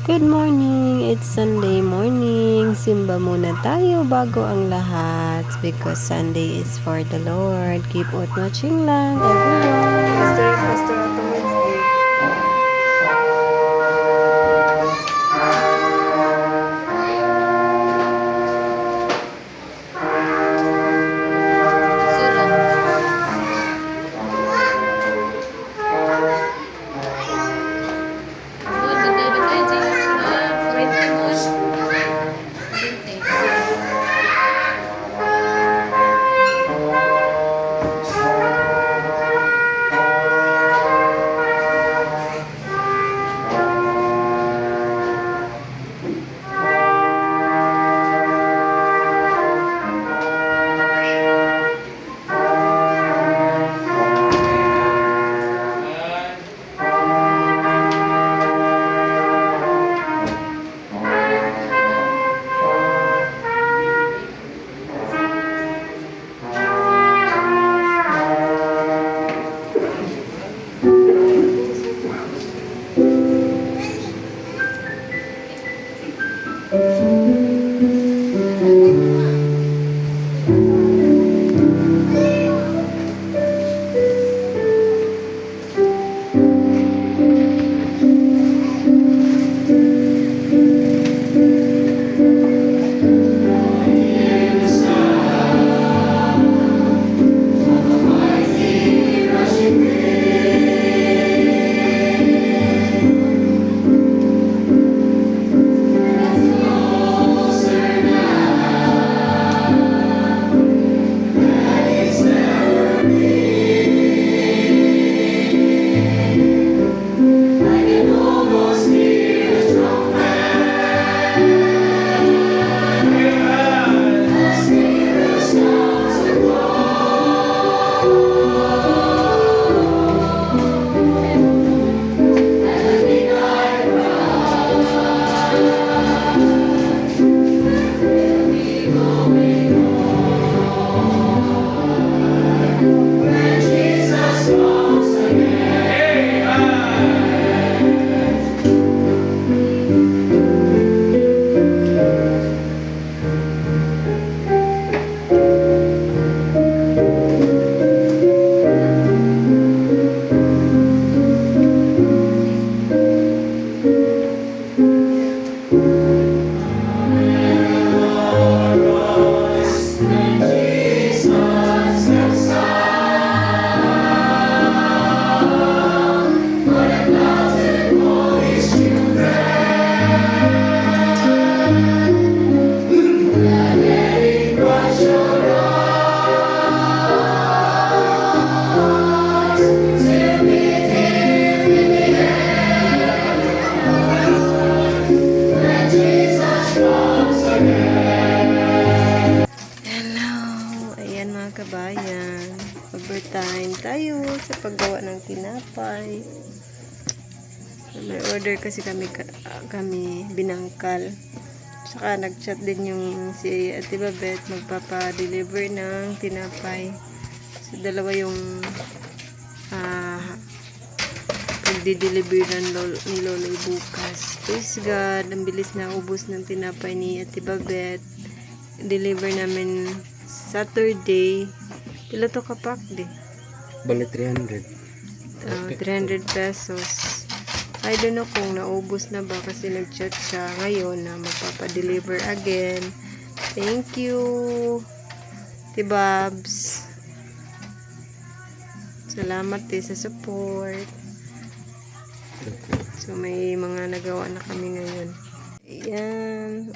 Good morning! It's Sunday morning. Simba muna tayo bago ang lahat because Sunday is for the Lord. Keep on watching lang, everyone. Pastor Otto Wednesday. Kabayan, overtime tayo sa paggawa ng tinapay. May order kasi kami binangkal. Saka nagchat din yung si Ate Babet, magpapa-deliver ng tinapay. So dalawa yung pagdi-deliver ni Loloy bukas. Praise God, ang bilis na ubos ng tinapay ni Ate Babet. Deliver namin Saturday. Pila to kapak di? Bali 300. 300 pesos. I don't know kung naubos na ba kasi nag-chat siya ngayon na magpapa-deliver again. Thank you, Tibabs. Salamat sa support. So may mga nagawa na kami ngayon. Ayan.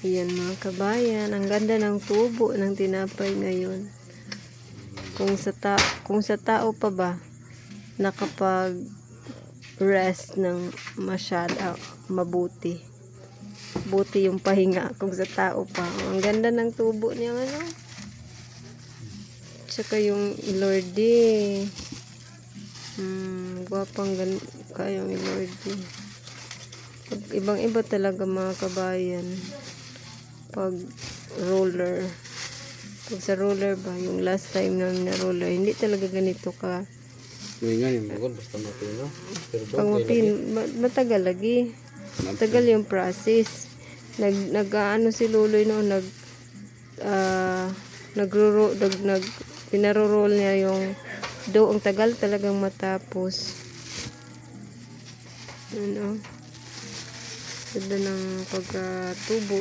Ayan mga kabayan. Ang ganda ng tubo ng tinapay ngayon. Kung sa tao pa ba nakapag rest ng masyado mabuti. Buti yung pahinga kung sa tao pa. Ang ganda ng tubo niya ano. Tsaka yung ilordi. Gwapang kayong ilordi. Ibang iba talaga mga kabayan. Pag roller. Pag sa roller ba, yung last time namin na roller, hindi talaga ganito ka Ngayon, magod basta mapino. Pero pag matagal lagi. Tagal yung process. Nag-ano si Luloy noon, pinaro-roll niya yung dough. Ang tagal talagang matapos. Ano? Ganda ng pagkatubo.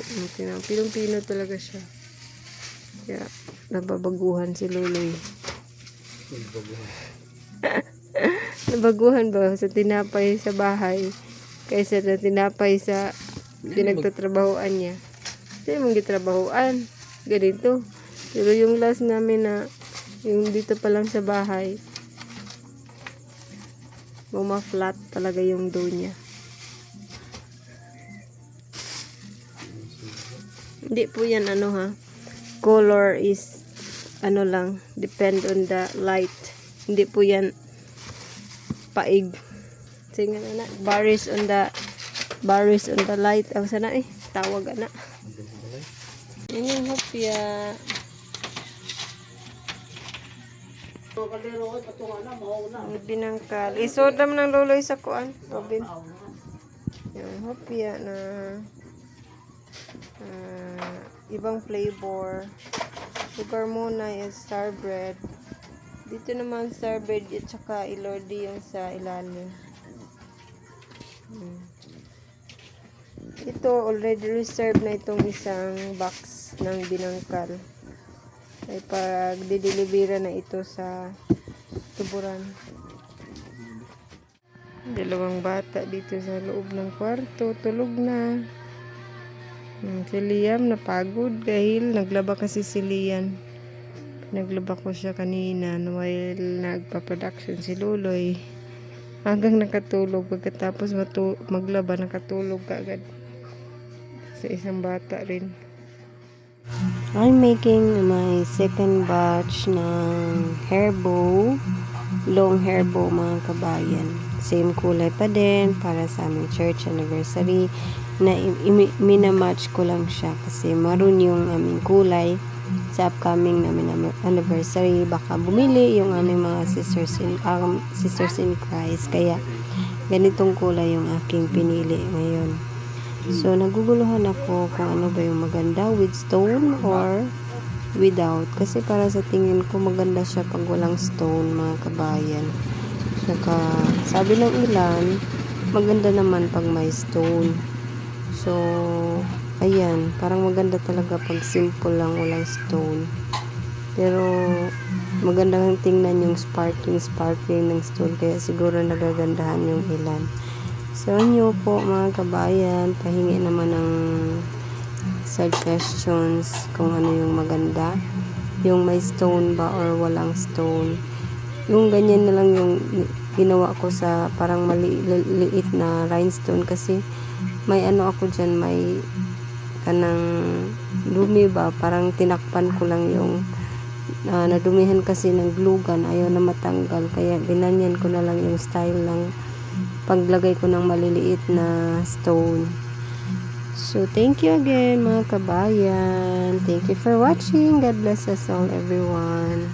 Pinong-pino talaga siya. Kaya, nababaguhan si Luloy. Nabaguhan ba sa tinapay sa bahay kaysa na tinapay sa pinagtatrabahoan niya. Kasi mong gitrabahoan. Ganito. Pero yung last namin na yung dito pa lang sa bahay, flat talaga yung dough niya. Hindi po yan ano ha. Color is ano lang, depend on the light. Hindi po yan paig. Sige na, baris on the light. Ang sana tawag ana. Yan yung hopya. Ang binangkal. Isodam ng Luloy sa kuan, Robin. Yung hopya na ibang flavor. Sugar muna is star bread. Dito naman star bread at saka ilordi yung sa ilalim. Ito already reserved na itong isang box ng binangkal. Ay pag didelibera na ito sa tuburan. Dalawang bata dito sa loob ng kwarto, tulog na. Si Liam napagod dahil naglaba kasi si Liam. Naglaba ko siya kanina while nagpa-production si Luloy. Hanggang nakatulog. Pagkatapos maglaba, nakatulog kaagad. Sa isang bata rin. I'm making my second batch ng hair bow. Long hair bow mga kabayan. Same kulay pa din para sa aming church anniversary. Na minamatch ko lang siya kasi maroon yung aming kulay sa upcoming namin anniversary. Baka bumili yung aming mga sisters in Christ, kaya ganitong kulay yung aking pinili ngayon. So naguguluhan ako kung ano ba yung maganda, with stone or without, kasi para sa tingin ko maganda siya pag walang stone mga kabayan. Saka sabi ng ilan maganda naman pag may stone. So, ayan, parang maganda talaga pag simple lang, walang stone. Pero, magandang tingnan yung sparkling ng stone, kaya siguro nagagandahan yung ilan. So, nyo po mga kabayan, pahingi naman ng suggestions kung ano yung maganda. Yung may stone ba or walang stone. Yung ganyan na lang yung ginawa ko sa parang maliit na rhinestone kasi may ano ako dyan, may kanang dumi ba, parang tinakpan ko lang yung nadumihan kasi ng glue gun, ayaw na matanggal, kaya ginanyan ko na lang yung style lang paglagay ko ng maliliit na stone. So thank you again mga kabayan, thank you for watching. God bless us all everyone.